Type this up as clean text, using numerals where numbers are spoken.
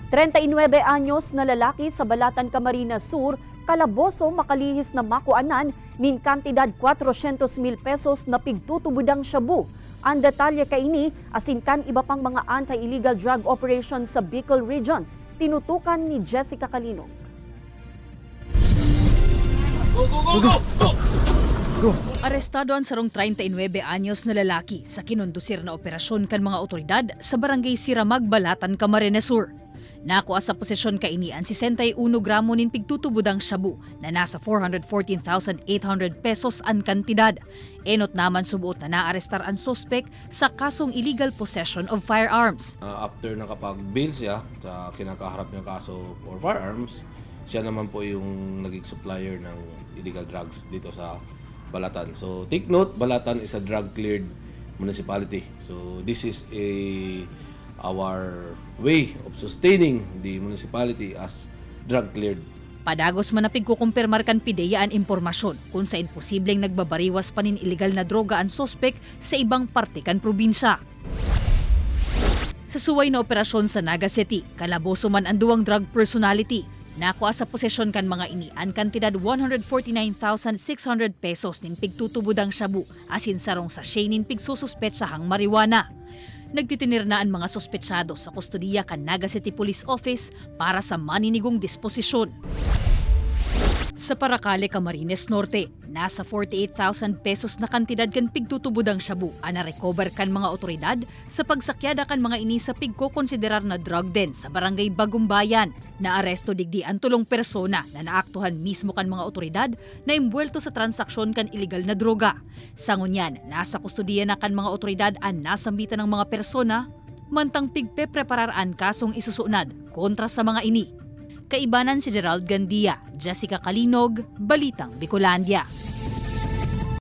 39 anyos na lalaki sa Balatan, Camarines Sur, kalaboso makalihis na makuanan nin kantidad 400,000 pesos na pigtutubudang shabu. Ang detalye kaini asin kan iba pang mga anti-illegal drug operations sa Bicol Region. Tinutukan ni Jessica Calinog. Arestado ang sarong 39 anyos na lalaki sa kinundusir na operasyon kan mga otoridad sa barangay Siramag, Balatan, Camarines Sur. Nakuha sa posisyon kaini ang 61 gramo nin pigtutubudang shabu na nasa 414,800 pesos ang kantidad. Enot naman subuot na naarestar ang suspect sa kasong illegal possession of firearms. After nakapag-bail siya sa kinakaharap ng kaso for firearms, siya naman po yung naging supplier ng illegal drugs dito sa Balatan. So take note, Balatan is a drug-cleared municipality. So this is our way of sustaining the municipality as drug-cleared. Padagos man na pigkukumpirmar kan PIDEA ang impormasyon kung sa imposibleng nagbabariwas pa nin illegal na droga ang suspect sa ibang parte kan probinsya. Sa suway na operasyon sa Naga City, kalaboso man ang duwang drug personality. Nakuha sa posesyon kan mga ini ang kantidad 149,600 pesos nin pigtutubudang shabu asin sarong sachet nin pigsususpetsahang marijuana. Nagtitinir na ang mga suspetsado sa kustodiya kan Naga City Police Office para sa maninigong disposisyon. Sa Paracale, Camarines Norte, nasa 48,000 pesos na kantidad kan pigtutubudang shabu ang na-recover kan mga otoridad sa pagsakyada kan mga ini sa pigkokonsiderar na drug den sa barangay Bagumbayan. Naaresto digdi ang tulong persona na naaktuhan mismo kan mga otoridad na imbuelto sa transaksyon kan illegal na droga. Sa ngunyan, nasa kustodiya na kan mga otoridad ang nasambitan ng mga persona, mantang pigpepreparar ang kasong isusunad kontra sa mga ini. Kaibanan si Gerald Gandia, Jessica Calinog, Balitang Bicolandia.